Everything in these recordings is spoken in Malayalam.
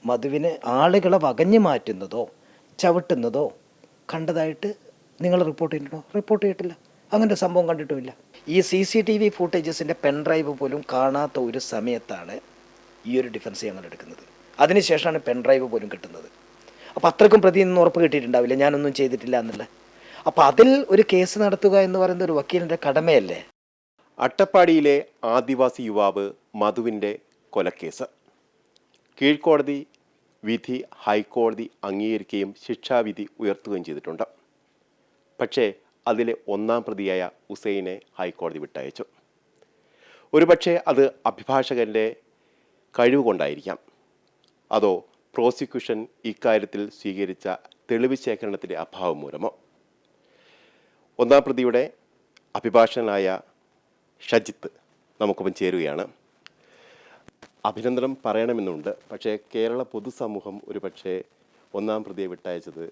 മധുവിനെ ആളുകളെ വകഞ്ഞു മാറ്റുന്നതോ ചവിട്ടുന്നതോ കണ്ടതായിട്ട് നിങ്ങൾ റിപ്പോർട്ട് ചെയ്തിട്ടുണ്ടോ? റിപ്പോർട്ട് ചെയ്തിട്ടില്ല. അങ്ങനത്തെ സംഭവം കണ്ടിട്ടുമില്ല. ഈ CCTV ഫൂട്ടേജസിൻ്റെ പെൻഡ്രൈവ് പോലും കാണാത്ത ഒരു സമയത്താണ് ഈ ഒരു ഡിഫൻസ് ഞങ്ങൾ എടുക്കുന്നത്. അതിനുശേഷമാണ് പെൻഡ്രൈവ് പോലും കിട്ടുന്നത്. അപ്പോൾ അത്രയ്ക്കും പ്രതി നിന്ന് ഉറപ്പ് കിട്ടിയിട്ടുണ്ടാവില്ല ഞാനൊന്നും ചെയ്തിട്ടില്ല എന്നുള്ള. അപ്പോൾ അതിൽ ഒരു കേസ് നടത്തുക എന്ന് പറയുന്ന ഒരു വക്കീലിൻ്റെ കടമയല്ലേ? അട്ടപ്പാടിയിലെ ആദിവാസി യുവാവ് മധുവിൻ്റെ കൊലക്കേസ് കീഴ്ക്കോടതി വിധി ഹൈക്കോടതി അംഗീകരിക്കുകയും ശിക്ഷാവിധി ഉയർത്തുകയും ചെയ്തിട്ടുണ്ട്. പക്ഷേ അതിലെ ഒന്നാം പ്രതിയായ ഹുസൈനെ ഹൈക്കോടതി വിട്ടയച്ചു. ഒരുപക്ഷെ അത് അഭിഭാഷകൻ്റെ കഴിവ് കൊണ്ടായിരിക്കാം, അതോ പ്രോസിക്യൂഷൻ ഇക്കാര്യത്തിൽ സ്വീകരിച്ച തെളിവ് ശേഖരണത്തിൻ്റെ അഭാവം മൂലമോ. ഒന്നാം പ്രതിയുടെ അഭിഭാഷകനായ ഷജിത്ത് നമുക്കൊപ്പം ചേരുകയാണ്. അഭിനന്ദനം പറയണമെന്നുണ്ട്, പക്ഷേ കേരള പൊതുസമൂഹം ഒരു പക്ഷേ ഒന്നാം പ്രതിയെ വിട്ടയച്ചത്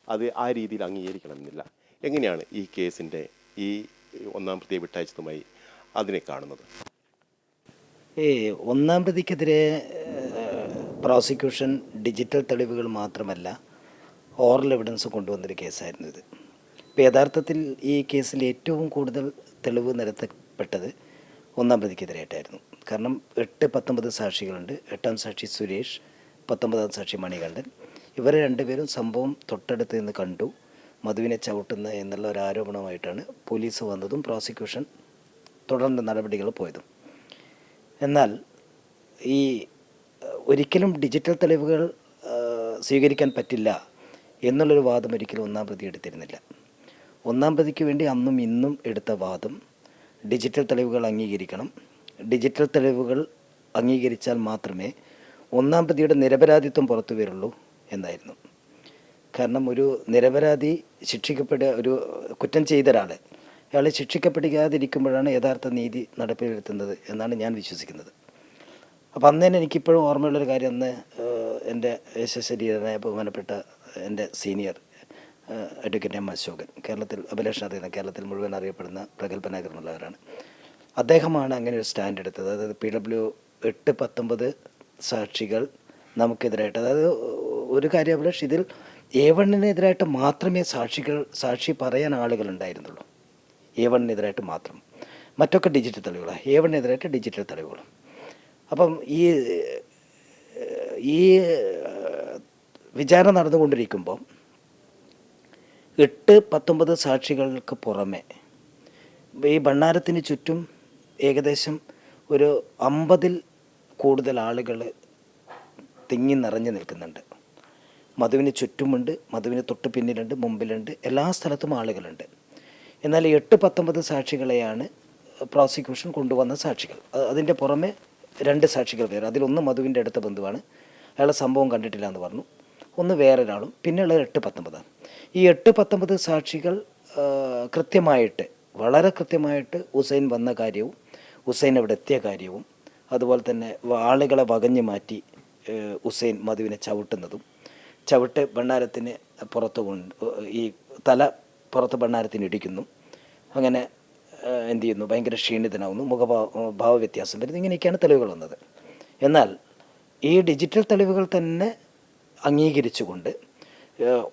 അത് ആ രീതിയിൽ അംഗീകരിക്കണമെന്നില്ല. എങ്ങനെയാണ് ഈ കേസിൻ്റെ ഈ ഒന്നാം പ്രതിയെ വിട്ടയച്ചതുമായി അതിനെ കാണുന്നത്? ഒന്നാം പ്രതിക്കെതിരെ പ്രോസിക്യൂഷൻ ഡിജിറ്റൽ തെളിവുകൾ മാത്രമല്ല ഓറൽ എവിഡൻസ് കൊണ്ടുവന്നൊരു കേസായിരുന്നു ഇത്. ഇപ്പോൾ യഥാർത്ഥത്തിൽ ഈ കേസിൽ ഏറ്റവും കൂടുതൽ തെളിവ് നിരത്തപ്പെട്ടത് ഒന്നാം പ്രതിക്കെതിരായിട്ടായിരുന്നു. കാരണം 8-19 സാക്ഷികളുണ്ട്. 8ാം സാക്ഷി സുരേഷ്, 19ാം സാക്ഷി മണികണ്ഠൻ. ഇവർ രണ്ടുപേരും സംഭവം തൊട്ടടുത്ത് നിന്ന് കണ്ടു, മധുവിനെ ചവിട്ടുന്ന എന്നുള്ള ഒരു ആരോപണമായിട്ടാണ് പോലീസ് വന്നതും പ്രോസിക്യൂഷൻ തുടർന്ന് നടപടികൾ പോയതും. എന്നാൽ ഈ ഒരിക്കലും ഡിജിറ്റൽ തെളിവുകൾ സ്വീകരിക്കാൻ പറ്റില്ല എന്നുള്ളൊരു വാദം ഒരിക്കലും ഒന്നാം പ്രതി എടുത്തിരുന്നില്ല. ഒന്നാം പ്രതിക്ക് വേണ്ടി അന്നും ഇന്നും എടുത്ത വാദം ഡിജിറ്റൽ തെളിവുകൾ അംഗീകരിക്കണം, ഡിജിറ്റൽ തെളിവുകൾ അംഗീകരിച്ചാൽ മാത്രമേ ഒന്നാം പ്രതിയുടെ നിരപരാധിത്വം പുറത്തു വരുള്ളൂ എന്നായിരുന്നു. കാരണം ഒരു നിരപരാധി ഒരു കുറ്റം ചെയ്ത ഒരാൾ അയാൾ ശിക്ഷിക്കപ്പെടാതിരിക്കുമ്പോഴാണ് യഥാർത്ഥ നീതി നടപ്പിൽ വരുത്തുന്നത് എന്നാണ് ഞാൻ വിശ്വസിക്കുന്നത്. അപ്പം അന്ന് തന്നെ എനിക്കിപ്പോഴും ഓർമ്മയുള്ളൊരു കാര്യം, അന്ന് എൻ്റെ യശസ്വരീരനായ ബഹുമാനപ്പെട്ട എൻ്റെ സീനിയർ അഡ്വക്കേറ്റ് എം അശോകൻ, കേരളത്തിൽ അഭിലാഷ് അറിയുന്ന, കേരളത്തിൽ മുഴുവൻ അറിയപ്പെടുന്ന പ്രഗത്ഭനാഗ്രഹമുള്ളവരാണ്. അദ്ദേഹമാണ് അങ്ങനെ ഒരു സ്റ്റാൻഡ് എടുത്തത്. അതായത് PW 8-19 സാക്ഷികൾ നമുക്കെതിരായിട്ട്, അതായത് ഒരു കാര്യം അഭിലാഷ്, ഇതിൽ A1-നെതിരായിട്ട് മാത്രമേ സാക്ഷി പറയാൻ ആളുകളുണ്ടായിരുന്നുള്ളൂ. A1-നെതിരായിട്ട് മാത്രം, മറ്റൊക്കെ ഡിജിറ്റൽ തെളിവുകളാണ്. A1-നെതിരായിട്ട് ഡിജിറ്റൽ തെളിവുകളും. അപ്പം ഈ വിചാരണ നടന്നുകൊണ്ടിരിക്കുമ്പോൾ 8-19 സാക്ഷികൾക്ക് പുറമെ ഈ ഭണ്ണാരത്തിന് ചുറ്റും ഏകദേശം ഒരു 50-ൽ കൂടുതൽ ആളുകൾ തിങ്ങി നിറഞ്ഞു നിൽക്കുന്നുണ്ട്. മധുവിന് ചുറ്റുമുണ്ട്, മധുവിന് തൊട്ട് പിന്നിലുണ്ട്, മുമ്പിലുണ്ട്, എല്ലാ സ്ഥലത്തും ആളുകളുണ്ട്. എന്നാൽ 8-19 സാക്ഷികളെയാണ് പ്രോസിക്യൂഷൻ കൊണ്ടുവന്ന സാക്ഷികൾ. അതിൻ്റെ പുറമെ 2 സാക്ഷികൾ വേറെ. അതിലൊന്ന് മധുവിൻ്റെ അടുത്ത ബന്ധുവാണ്, അയാൾ സംഭവം കണ്ടിട്ടില്ല എന്ന് പറഞ്ഞു. ഒന്ന് വേറൊരാളും, പിന്നെയുള്ളത് 8-19. ഈ 8-19 സാക്ഷികൾ വളരെ കൃത്യമായിട്ട് ഹുസൈൻ വന്ന കാര്യവും ഹുസൈൻ അവിടെ എത്തിയ കാര്യവും, അതുപോലെ തന്നെ ആളുകളെ വകഞ്ഞു മാറ്റി ഹുസൈൻ മധുവിനെ ചവിട്ടുന്നതും, ഭണ്ണാരത്തിന് പുറത്ത് ഈ തല പുറത്ത് ഭണ്ണാരത്തിന് ഇടിക്കുന്നു, അങ്ങനെ എന്ത് ചെയ്യുന്നു, ഭയങ്കര ക്ഷീണിതനാവുന്നു, ഭാവ വ്യത്യാസം വരുന്നു. ഇങ്ങനെയൊക്കെയാണ് തെളിവുകൾ വന്നത്. എന്നാൽ ഈ ഡിജിറ്റൽ തെളിവുകൾ തന്നെ അംഗീകരിച്ചുകൊണ്ട്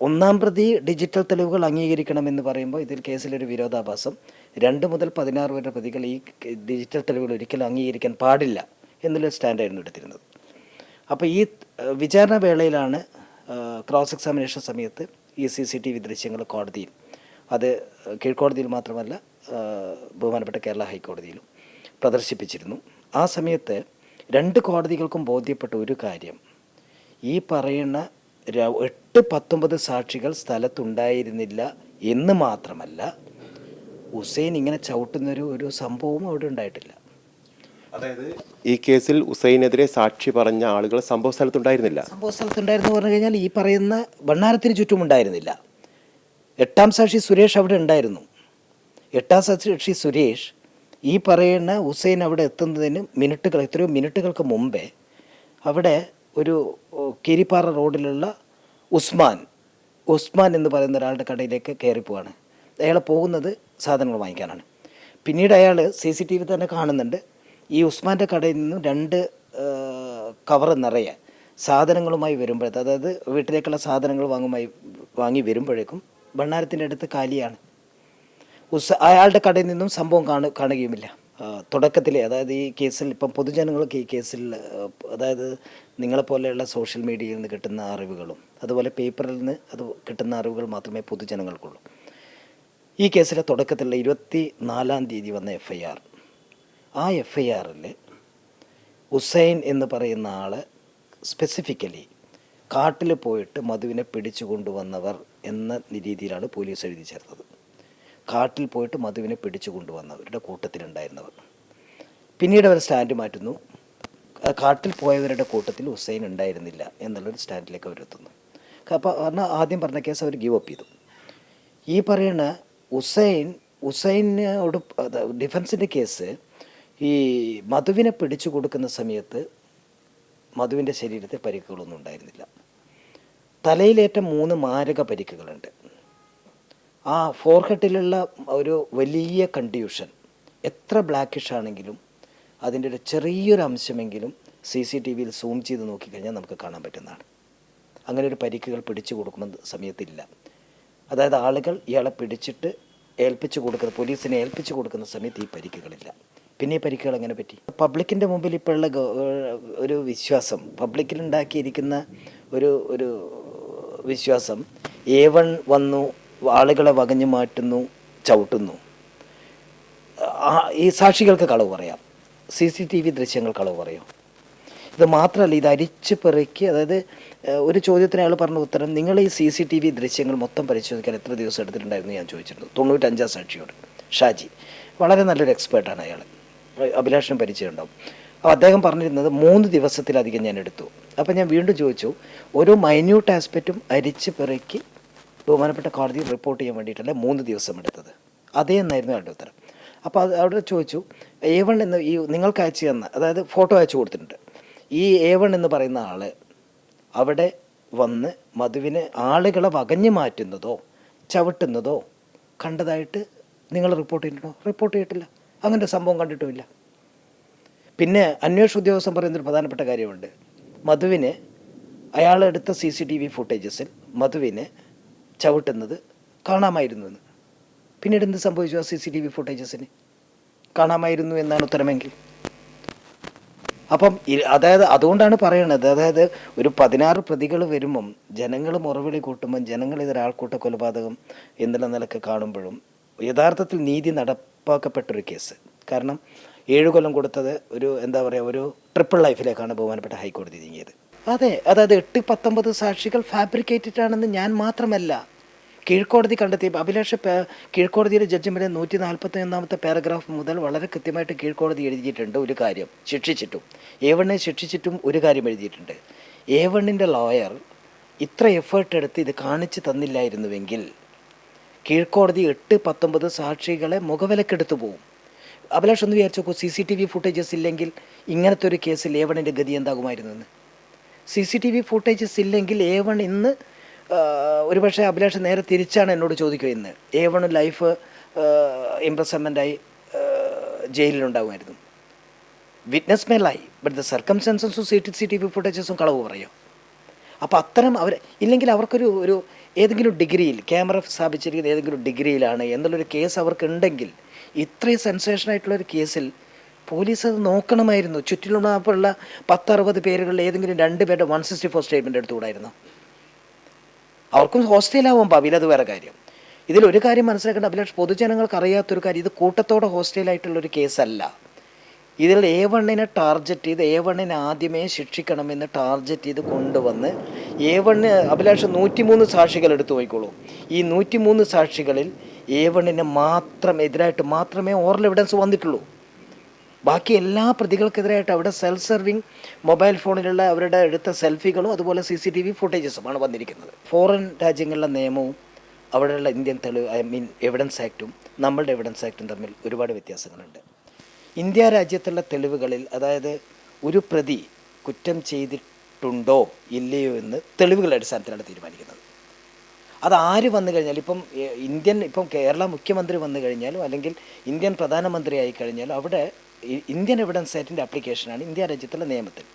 ഒന്നാം പ്രതി ഡിജിറ്റൽ തെളിവുകൾ അംഗീകരിക്കണമെന്ന് പറയുമ്പോൾ ഇതിൽ കേസിലൊരു വിരോധാഭാസം. 2 മുതൽ 16 വരെ പ്രതികൾ ഈ ഡിജിറ്റൽ തെളിവുകൾ ഒരിക്കലും അംഗീകരിക്കാൻ പാടില്ല എന്നുള്ള സ്റ്റാൻഡായിരുന്നു എടുത്തിരുന്നത്. അപ്പോൾ ഈ വിചാരണ വേളയിലാണ് ക്രോസ് എക്സാമിനേഷൻ സമയത്ത് ഈ CCTV ദൃശ്യങ്ങൾ കോടതിയിൽ, അത് കീഴ്ക്കോടതിയിൽ മാത്രമല്ല ബഹുമാനപ്പെട്ട കേരള ഹൈക്കോടതിയിലും പ്രദർശിപ്പിച്ചിരുന്നു. ആ സമയത്ത് 2 കോടതികൾക്കും ബോധ്യപ്പെട്ട ഒരു കാര്യം, ഈ പറയുന്ന 8-19 സാക്ഷികൾ സ്ഥലത്തുണ്ടായിരുന്നില്ല എന്ന് മാത്രമല്ല, ഹുസൈൻ ഇങ്ങനെ ചവിട്ടുന്നൊരു സംഭവവും അവിടെ ഉണ്ടായിട്ടില്ല. അതായത് ഈ കേസിൽ ഹുസൈനെതിരെ സാക്ഷി പറഞ്ഞ ആളുകൾ സംഭവ സ്ഥലത്തുണ്ടായിരുന്നില്ല. പറഞ്ഞു കഴിഞ്ഞാൽ ഈ പറയുന്ന ഭണ്ണാരത്തിന് ചുറ്റും ഉണ്ടായിരുന്നില്ല. 8ാം സാക്ഷി സുരേഷ് അവിടെ ഉണ്ടായിരുന്നു. 8ാം സാക്ഷി സുരേഷ് ഈ പറയുന്ന ഹുസൈൻ അവിടെ എത്തുന്നതിന് എത്രയോ മിനിറ്റുകൾക്ക് മുമ്പേ അവിടെ ഒരു കീരിപ്പാറ റോഡിലുള്ള ഉസ്മാൻ എന്ന് പറയുന്ന ഒരാളുടെ കടയിലേക്ക് കയറിപ്പോവാണ്. അയാൾ പോകുന്നത് സാധനങ്ങൾ വാങ്ങിക്കാനാണ്. പിന്നീട് അയാൾ CCTV തന്നെ കാണുന്നുണ്ട്, ഈ ഉസ്മാൻ്റെ കടയിൽ നിന്നും 2 കവർ നിറയെ സാധനങ്ങളുമായി വരുമ്പോഴത്തെ, അതായത് വീട്ടിലേക്കുള്ള സാധനങ്ങൾ വാങ്ങി വരുമ്പോഴേക്കും ഭണ്ണാരത്തിൻ്റെ അടുത്ത് കാലിയാണ്. അയാളുടെ കടയിൽ നിന്നും സംഭവം കാണുകയുമില്ല. തുടക്കത്തിലെ, അതായത് ഈ കേസിൽ ഇപ്പം പൊതുജനങ്ങൾക്ക് ഈ കേസിൽ, അതായത് നിങ്ങളെപ്പോലെയുള്ള സോഷ്യൽ മീഡിയയിൽ നിന്ന് കിട്ടുന്ന അറിവുകളും അതുപോലെ പേപ്പറിൽ നിന്ന് കിട്ടുന്ന അറിവുകൾ മാത്രമേ പൊതുജനങ്ങൾക്കുള്ളൂ. ഈ കേസിലെ തുടക്കത്തിലുള്ള 24-ാം തീയതി വന്ന FIR, ആ FIRൽ ഹുസൈൻ എന്ന് പറയുന്ന ആൾ സ്പെസിഫിക്കലി കാട്ടിൽ പോയിട്ട് മധുവിനെ പിടിച്ചു കൊണ്ടുവന്നവർ എന്ന രീതിയിലാണ് പോലീസ് എഴുതി ചേർത്തത്. കാട്ടിൽ പോയിട്ട് മധുവിനെ പിടിച്ചു കൊണ്ടുവന്നവരുടെ കൂട്ടത്തിലുണ്ടായിരുന്നവർ. പിന്നീട് അവർ സ്റ്റാൻഡ് മാറ്റുന്നു, കാട്ടിൽ പോയവരുടെ കൂട്ടത്തിൽ ഹുസൈൻ ഉണ്ടായിരുന്നില്ല എന്നുള്ളൊരു സ്റ്റാൻഡിലേക്ക് അവരെത്തുന്നു. അപ്പോൾ ആദ്യം പറഞ്ഞ കേസ് അവർ ഗീവ് അപ്പ് ചെയ്തു. ഈ പറയുന്ന ഹുസൈനോട് ഡിഫൻസിൻ്റെ കേസ്, ഈ മധുവിനെ പിടിച്ചു കൊടുക്കുന്ന സമയത്ത് മധുവിൻ്റെ ശരീരത്തിൽ പരിക്കുകളൊന്നും ഉണ്ടായിരുന്നില്ല. തലയിലേറ്റ 3 മാരക പരിക്കുകളുണ്ട്. ആ ഫോർഹെഡിലുള്ള ഒരു വലിയ കൺഡ്യൂഷൻ എത്ര ബ്ലാക്കിഷ് ആണെങ്കിലും അതിൻ്റെ ഒരു ചെറിയൊരു അംശമെങ്കിലും CCTVയിൽ സൂം ചെയ്ത് നോക്കിക്കഴിഞ്ഞാൽ നമുക്ക് കാണാൻ പറ്റുന്നതാണ്. അങ്ങനെ ഒരു പരിക്കുകൾ പിടിച്ചു കൊടുക്കുന്ന സമയത്തില്ല. അതായത് ആളുകൾ ഇയാളെ പിടിച്ചിട്ട് പോലീസിനെ ഏൽപ്പിച്ചു കൊടുക്കുന്ന സമയത്ത് ഈ പരിക്കുകളില്ല. പിന്നെ ഈ പരിക്കുകൾ എങ്ങനെ പറ്റി? പബ്ലിക്കിൻ്റെ മുമ്പിൽ ഇപ്പോഴുള്ള ഒരു വിശ്വാസം, പബ്ലിക്കിലുണ്ടാക്കിയിരിക്കുന്ന ഒരു വിശ്വാസം, A1 വന്നു, ആളുകളെ വകഞ്ഞു മാറ്റുന്നു, ചവിട്ടുന്നു. ഈ സാക്ഷികൾക്ക് കളവ് പറയാം, CCTV ദൃശ്യങ്ങൾ കളവ് പറയാം. ഇത് മാത്രമല്ല, ഇത് അരിച്ച് പെറുക്കി, അതായത് ഒരു ചോദ്യത്തിന് അയാൾ പറഞ്ഞ ഉത്തരം, നിങ്ങൾ ഈ CCTV ദൃശ്യങ്ങൾ മൊത്തം പരിശോധിക്കാൻ എത്ര ദിവസം എടുത്തിട്ടുണ്ടായിരുന്നു ഞാൻ ചോദിച്ചിരുന്നു. 95 സാക്ഷിയോട്. ഷാജി വളരെ നല്ലൊരു എക്സ്പേർട്ടാണ് അയാൾ, അഭിലാഷിനും പരിചയമുണ്ടാവും. അപ്പോൾ അദ്ദേഹം പറഞ്ഞിരുന്നത് 3 ദിവസത്തിലധികം ഞാൻ എടുത്തു. അപ്പോൾ ഞാൻ വീണ്ടും ചോദിച്ചു, ഒരു മൈന്യൂട്ട് ആസ്പെക്റ്റും അരിച്ച് പെറുക്കി ബഹുമാനപ്പെട്ട കോടതിയിൽ റിപ്പോർട്ട് ചെയ്യാൻ വേണ്ടിയിട്ടല്ല 3 ദിവസം എടുത്തത്. അതേ എന്നായിരുന്നു അയാളുടെ ഉത്തരം. അപ്പോൾ അവിടെ ചോദിച്ചു, A1 എന്ന് ഈ നിങ്ങൾക്ക് അയച്ചു തന്ന, അതായത് ഫോട്ടോ അയച്ചു കൊടുത്തിട്ടുണ്ട്, ഈ A1 എന്ന് പറയുന്ന ആൾ അവിടെ വന്ന് മധുവിനെ ആളുകളെ വകഞ്ഞു മാറ്റുന്നതോ ചവിട്ടുന്നതോ കണ്ടതായിട്ട് നിങ്ങൾ റിപ്പോർട്ട് ചെയ്തിട്ടുണ്ടോ? റിപ്പോർട്ട് ചെയ്തിട്ടില്ല, അങ്ങനെ സംഭവം കണ്ടിട്ടുമില്ല. പിന്നെ അന്വേഷണ ഉദ്യോഗസ്ഥൻ പറയുന്നൊരു പ്രധാനപ്പെട്ട കാര്യമുണ്ട്, മധുവിനെ അയാളെടുത്ത CCTV ഫുട്ടേജസിൽ മധുവിനെ ചവിട്ടുന്നത് കാണാമായിരുന്നു എന്ന്. പിന്നീട് എന്ത് സംഭവിച്ചു? ആ CCTV ഫുട്ടേജസിന് കാണാമായിരുന്നു എന്നാണ് ഉത്തരമെങ്കിൽ. അപ്പം അതായത് അതുകൊണ്ടാണ് പറയണത്, അതായത് ഒരു 16 പ്രതികൾ വരുമ്പം ജനങ്ങൾ മുറവിളി കൂട്ടുമ്പം ജനങ്ങൾ ഇതൊരാൾക്കൂട്ട കൊലപാതകം എന്നുള്ള നിലക്ക് കാണുമ്പോഴും യഥാർത്ഥത്തിൽ നീതി നടപ്പാക്കപ്പെട്ടൊരു കേസ്. കാരണം 7 കൊല്ലം കൊടുത്തത് ഒരു എന്താ പറയുക, ഒരു ട്രിപ്പിൾ ലൈഫിലേക്കാണ് ബഹുമാനപ്പെട്ട ഹൈക്കോടതി നീങ്ങിയത്. അതെ, അതായത് 8-19 സാക്ഷികൾ ഫാബ്രിക്കേറ്റഡ് ആണെന്ന് ഞാൻ മാത്രമല്ല, കീഴ്ക്കോടതി കണ്ടെത്തി. അഭിലാഷ് കീഴ്ക്കോടതിയുടെ ജഡ്ജിമെൻ്റ് 141-ാമത്തെ പാരഗ്രാഫ് മുതൽ വളരെ കൃത്യമായിട്ട് കീഴ്ക്കോടതി എഴുതിയിട്ടുണ്ട് ഒരു കാര്യം, ശിക്ഷിച്ചിട്ടും A1 ശിക്ഷിച്ചിട്ടും ഒരു കാര്യം എഴുതിയിട്ടുണ്ട്. A1 ലോയർ ഇത്ര എഫേർട്ട് എടുത്ത് ഇത് കാണിച്ചു തന്നില്ലായിരുന്നുവെങ്കിൽ കീഴ്ക്കോടതി 8-19 സാക്ഷികളെ മുഖവിലക്കെടുത്തു പോകും. അഭിലാഷ് ഒന്ന് വിചാരിച്ചു നോക്കൂ, CCTV ഫുട്ടേജസ് ഇല്ലെങ്കിൽ ഇങ്ങനത്തെ ഒരു കേസിൽ A1 ഗതി എന്താകുമായിരുന്നു എന്ന്. CCTV ഫുട്ടേജസ് ഇല്ലെങ്കിൽ A1 ഇന്ന് ഒരുപക്ഷെ അഭിലാഷ് നേരെ തിരിച്ചാണ് എന്നോട് ചോദിക്കുക, ഇന്ന് A1 ലൈഫ് ഇംപ്രസൺമെൻ്റായി ജയിലിലുണ്ടാകുമായിരുന്നു. വിറ്റ്നസ് മേലായി, ബട്ട് ദ സർക്കംസ്റ്റൻസസും CCTV ഫുട്ടേജസും കളവ് പറയും. അപ്പോൾ അത്തരം ഇല്ലെങ്കിൽ അവർക്കൊരു ഏതെങ്കിലും ഡിഗ്രിയിൽ ക്യാമറ സ്ഥാപിച്ചിരിക്കുന്ന ഏതെങ്കിലും ഡിഗ്രിയിലാണ് എന്നുള്ളൊരു കേസ് അവർക്കുണ്ടെങ്കിൽ ഇത്രയും സെൻസേഷനായിട്ടുള്ളൊരു കേസിൽ പോലീസ് അത് നോക്കണമായിരുന്നു. ചുറ്റിലുള്ള 10-60 പേരുകളിൽ ഏതെങ്കിലും 2 പേരുടെ 164 സ്റ്റേറ്റ്മെൻറ്റ് എടുത്തുകൂടായിരുന്നു. അവർക്കും ഹോസ്റ്റലാവും ഭാവിയിൽ, അത് വേറെ കാര്യം. ഇതിലൊരു കാര്യം മനസ്സിലാക്കേണ്ട അഭിലാഷ്, പൊതുജനങ്ങൾക്ക് അറിയാത്തൊരു കാര്യം, ഇത് കൂട്ടത്തോടെ ഹോസ്റ്റലായിട്ടുള്ളൊരു കേസല്ല. ഇതിൽ A1 ടാർഗറ്റ് ചെയ്ത് A1 ആദ്യമേ ശിക്ഷിക്കണമെന്ന് ടാർഗറ്റ് ചെയ്ത് കൊണ്ടുവന്ന് A1 അഭിലാഷ് 103 സാക്ഷികൾ എടുത്തു പോയിക്കോളൂ. ഈ 103 സാക്ഷികളിൽ A1 എതിരായിട്ട് മാത്രമേ ഓറൽ എവിഡൻസ് വന്നിട്ടുള്ളൂ. ബാക്കി എല്ലാ പ്രതികൾക്കെതിരായിട്ട് അവിടെ സെൽഫ് സെർവിങ് മൊബൈൽ ഫോണിലുള്ള അവരുടെ എടുത്ത സെൽഫികളും അതുപോലെ CCTV ഫുട്ടേജസുമാണ് വന്നിരിക്കുന്നത്. ഫോറിൻ രാജ്യങ്ങളിലെ നിയമവും അവിടെയുള്ള ഇന്ത്യൻ എവിഡൻസ് ആക്റ്റും നമ്മളുടെ എവിഡൻസ് ആക്റ്റും തമ്മിൽ ഒരുപാട് വ്യത്യാസങ്ങളുണ്ട്. ഇന്ത്യ രാജ്യത്തുള്ള തെളിവുകളിൽ, അതായത് ഒരു പ്രതി കുറ്റം ചെയ്തിട്ടുണ്ടോ ഇല്ലയോ എന്ന് തെളിവുകളുടെ അടിസ്ഥാനത്തിലാണ് തീരുമാനിക്കുന്നത്. അത് ആര് വന്നു കഴിഞ്ഞാലും, ഇപ്പം കേരള മുഖ്യമന്ത്രി വന്നു കഴിഞ്ഞാലും അല്ലെങ്കിൽ ഇന്ത്യൻ പ്രധാനമന്ത്രി ആയി കഴിഞ്ഞാലും അവിടെ ഇന്ത്യൻ എവിഡൻസ് ആക്റ്റിൻ്റെ ആപ്ലിക്കേഷനാണ് ഇന്ത്യ രാജ്യത്തുള്ള നിയമത്തിൽ.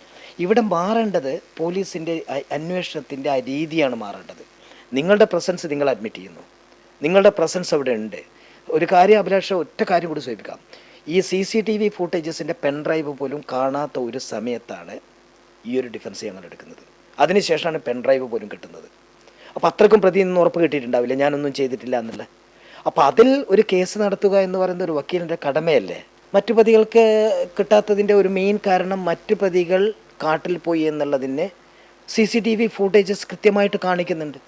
ഇവിടെ മാറേണ്ടത് പോലീസിൻ്റെ അന്വേഷണത്തിൻ്റെ ആ രീതിയാണ് മാറേണ്ടത്. നിങ്ങളുടെ പ്രസൻസ് നിങ്ങൾ അഡ്മിറ്റ് ചെയ്യുന്നു, നിങ്ങളുടെ പ്രസൻസ് അവിടെ ഉണ്ട്. ഒരു കാര്യം അഭിലാഷ, ഒറ്റ കാര്യം കൂടി സൂചിപ്പിക്കാം. ഈ CCTV ഫുട്ടേജസിൻ്റെ പെൻഡ്രൈവ് പോലും കാണാത്ത ഒരു സമയത്താണ് ഈ ഒരു ഡിഫൻസ് ഞങ്ങൾ എടുക്കുന്നത്. അതിനുശേഷമാണ് പെൻഡ്രൈവ് പോലും കിട്ടുന്നത്. അപ്പോൾ അത്രക്കും പ്രതി നിന്ന് ഉറപ്പ് കിട്ടിയിട്ടുണ്ടാവില്ല ഞാനൊന്നും ചെയ്തിട്ടില്ല എന്നുള്ള. അപ്പോൾ അതിൽ ഒരു കേസ് നടത്തുക എന്ന് പറയുന്ന ഒരു വക്കീലിൻ്റെ കടമയല്ലേ? മറ്റു പ്രതികൾക്ക് കിട്ടാത്തതിൻ്റെ ഒരു മെയിൻ കാരണം മറ്റു പ്രതികൾ കാട്ടിൽ പോയി എന്നുള്ളതിനെ CCTV ഫുട്ടേജസ് കൃത്യമായിട്ട് കാണിക്കുന്നുണ്ട്.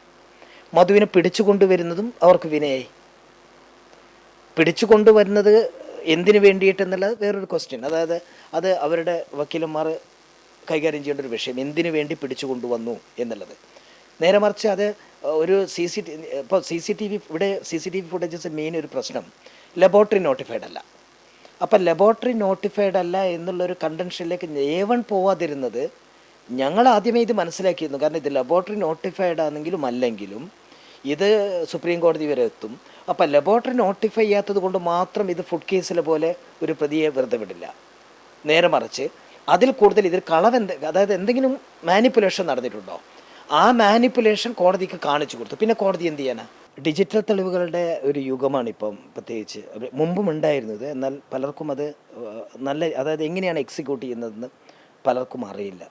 മധുവിനെ പിടിച്ചു കൊണ്ടുവരുന്നതും അവർക്ക് വിനയായി. പിടിച്ചു കൊണ്ടുവരുന്നത് എന്തിനു വേണ്ടിയിട്ടെന്നുള്ളത് വേറൊരു ക്വസ്റ്റ്യൻ. അതായത് അത് അവരുടെ വക്കീലന്മാർ കൈകാര്യം ചെയ്യേണ്ട ഒരു വിഷയം, എന്തിനു വേണ്ടി പിടിച്ചു കൊണ്ടുവന്നു എന്നുള്ളത്. നേരെ മറിച്ച് അത് ഒരു ഇപ്പോൾ ഇവിടെ CCTV ഫുട്ടേജസ് മെയിൻ ഒരു പ്രശ്നം ലബോറട്ടറി നോട്ടിഫൈഡ് അല്ല. അപ്പം ലബോറട്ടറി നോട്ടിഫൈഡ് അല്ല എന്നുള്ളൊരു കണ്ടൻഷനിലേക്ക് A1 പോവാതിരുന്നത് ഞങ്ങൾ ആദ്യമേ ഇത് മനസ്സിലാക്കിയിരുന്നു. കാരണം ഇത് ലബോറട്ടറി നോട്ടിഫൈഡ് ആണെങ്കിലും അല്ലെങ്കിലും ഇത് സുപ്രീം കോടതി വരെ എത്തും. അപ്പം ലബോറട്ടറി നോട്ടിഫൈ ചെയ്യാത്തത് കൊണ്ട് മാത്രം ഇത് ഫുഡ് കേസിലെ പോലെ ഒരു പ്രതിയെ വെറുതെ വിടില്ല. നേരെ മറിച്ച് അതിൽ കൂടുതൽ ഇതിൽ അതായത് എന്തെങ്കിലും മാനിപ്പുലേഷൻ നടന്നിട്ടുണ്ടോ, ആ മാനിപ്പുലേഷൻ കോടതിക്ക് കാണിച്ചു കൊടുത്തു. പിന്നെ കോടതി എന്ത് ചെയ്യാനാ? ഡിജിറ്റൽ തെളിവുകളുടെ ഒരു യുഗമാണിപ്പം. പ്രത്യേകിച്ച് മുമ്പും ഉണ്ടായിരുന്നത്. എന്നാൽ പലർക്കും അത് അതായത് എങ്ങനെയാണ് എക്സിക്യൂട്ട് ചെയ്യുന്നതെന്ന് പലർക്കും അറിയില്ല.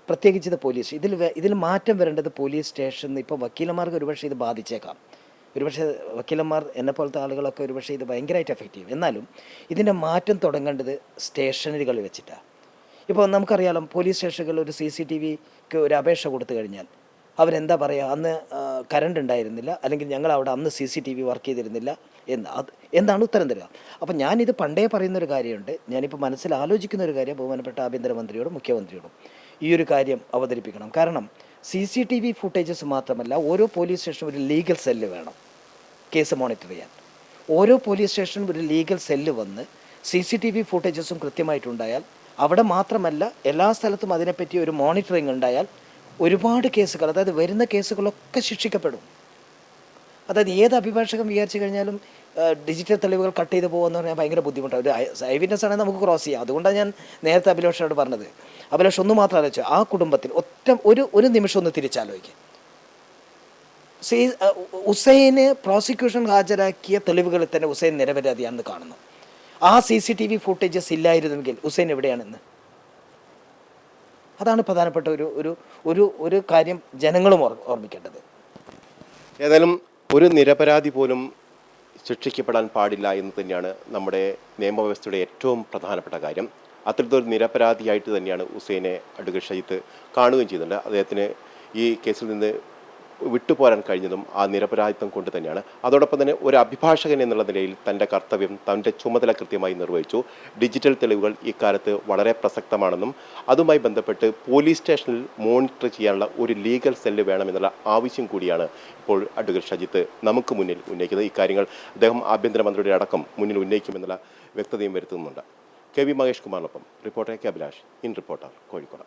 പ്രത്യേകിച്ച് ഇത് പോലീസ്. ഇതിൽ മാറ്റം വരേണ്ടത് പോലീസ് സ്റ്റേഷനിൽ. ഇപ്പോൾ വക്കീലന്മാർക്ക് ഒരുപക്ഷെ ഇത് ബാധിച്ചേക്കാം. ഒരുപക്ഷെ വക്കീലന്മാർ എന്നെപ്പോലത്തെ ആളുകളൊക്കെ ഒരുപക്ഷെ ഇത് ഭയങ്കരമായിട്ട് എഫക്റ്റ് ചെയ്യും. എന്നാലും ഇതിൻ്റെ മാറ്റം തുടങ്ങേണ്ടത് സ്റ്റേഷനുകളിൽ വെച്ചിട്ടാണ്. ഇപ്പോൾ നമുക്കറിയാലോ, പോലീസ് സ്റ്റേഷനുകളിൽ ഒരു CCTVക്ക് ഒരു അപേക്ഷ കൊടുത്തു കഴിഞ്ഞാൽ അവരെന്താ പറയുക, അന്ന് കറണ്ട് ഉണ്ടായിരുന്നില്ല, അല്ലെങ്കിൽ ഞങ്ങൾ അവിടെ അന്ന് CCTV വർക്ക് ചെയ്തിരുന്നില്ല എന്താണ് ഉത്തരം തരിക. അപ്പം ഞാനിത് പണ്ടേ പറയുന്നൊരു കാര്യമുണ്ട്. ഞാനിപ്പോൾ മനസ്സിൽ ആലോചിക്കുന്ന ഒരു കാര്യം ബഹുമാനപ്പെട്ട ആഭ്യന്തരമന്ത്രിയോടും മുഖ്യമന്ത്രിയോടും ഈ ഒരു കാര്യം അവതരിപ്പിക്കണം. കാരണം CCTV ഫുട്ടേജസ് മാത്രമല്ല, ഓരോ പോലീസ് സ്റ്റേഷനും ഒരു ലീഗൽ സെല്ല് വേണം കേസ് മോണിറ്റർ ചെയ്യാൻ. ഓരോ പോലീസ് സ്റ്റേഷനും ഒരു ലീഗൽ സെല്ല് വന്ന് CCTV ഫുട്ടേജസും കൃത്യമായിട്ടുണ്ടായാൽ, അവിടെ മാത്രമല്ല എല്ലാ സ്ഥലത്തും അതിനെപ്പറ്റി ഒരു മോണിറ്ററിങ് ഉണ്ടായാൽ ഒരുപാട് കേസുകൾ, അതായത് വരുന്ന കേസുകളൊക്കെ ശിക്ഷിക്കപ്പെടും. അതായത് ഏത് അഭിഭാഷകൻ വിചാരിച്ചു കഴിഞ്ഞാലും ഡിജിറ്റൽ തെളിവുകൾ കട്ട് ചെയ്ത് പോകുമെന്ന് പറഞ്ഞാൽ ഭയങ്കര ബുദ്ധിമുട്ടാണ്. ഒരു ഐ വിറ്റ്നസ് ആണെങ്കിൽ നമുക്ക് ക്രോസ് ചെയ്യാം. അതുകൊണ്ടാണ് ഞാൻ നേരത്തെ അഭിലാഷോട് പറഞ്ഞത്. അഭിലാഷ് ഒന്ന് മാത്രം ആലോചിച്ചു, ആ കുടുംബത്തിൽ ഒരു നിമിഷം ഒന്ന് തിരിച്ചാലോചിക്കുക. ഹുസൈന് പ്രോസിക്യൂഷൻ ഹാജരാക്കിയ തെളിവുകളിൽ തന്നെ ഹുസൈൻ നിരപരാധിയാണെന്ന് കാണുന്നു. ആ CCTV ഫുട്ടേജസ് ഇല്ലായിരുന്നെങ്കിൽ ഹുസൈൻ എവിടെയാണെന്ന്? അതാണ് പ്രധാനപ്പെട്ട ഒരു കാര്യം ജനങ്ങളും ഓർമ്മിക്കേണ്ടത്. ഏതായാലും ഒരു നിരപരാധി പോലും ശിക്ഷിക്കപ്പെടാൻ പാടില്ല എന്ന് തന്നെയാണ് നമ്മുടെ നിയമവ്യവസ്ഥയുടെ ഏറ്റവും പ്രധാനപ്പെട്ട കാര്യം. അത്തരത്തിലൊരു നിരപരാധിയായിട്ട് തന്നെയാണ് ഹുസൈനെ അഡ്വക്കേറ്റ് ഷഹീദ് കാണുകയും ചെയ്യുന്നുണ്ട്. അദ്ദേഹത്തിന് ഈ കേസിൽ നിന്ന് വിട്ടുപോരാൻ കഴിഞ്ഞതും ആ നിരപരാധിത്വം കൊണ്ട് തന്നെയാണ്. അതോടൊപ്പം തന്നെ ഒരു അഭിഭാഷകൻ എന്നുള്ള നിലയിൽ തൻ്റെ കർത്തവ്യം, തൻ്റെ ചുമതല കൃത്യമായി നിർവഹിച്ചു. ഡിജിറ്റൽ തെളിവുകൾ ഇക്കാലത്ത് വളരെ പ്രസക്തമാണെന്നും അതുമായി ബന്ധപ്പെട്ട് പോലീസ് സ്റ്റേഷനിൽ മോണിറ്റർ ചെയ്യാനുള്ള ഒരു ലീഗൽ സെല്ല് വേണമെന്നുള്ള ആവശ്യം കൂടിയാണ് ഇപ്പോൾ അഡ്വക്കേറ്റ് ഷഹീദ് നമുക്ക് മുന്നിൽ ഉന്നയിക്കുന്നത്. ഇക്കാര്യങ്ങൾ അദ്ദേഹം ആഭ്യന്തരമന്ത്രിയുടെ അടക്കം മുന്നിൽ ഉന്നയിക്കുമെന്നുള്ള വ്യക്തതയും വരുത്തുന്നുണ്ട്. KV മഹേഷ് കുമാറിനൊപ്പം reporter K. Abhilash, in reporter, Kozhikode.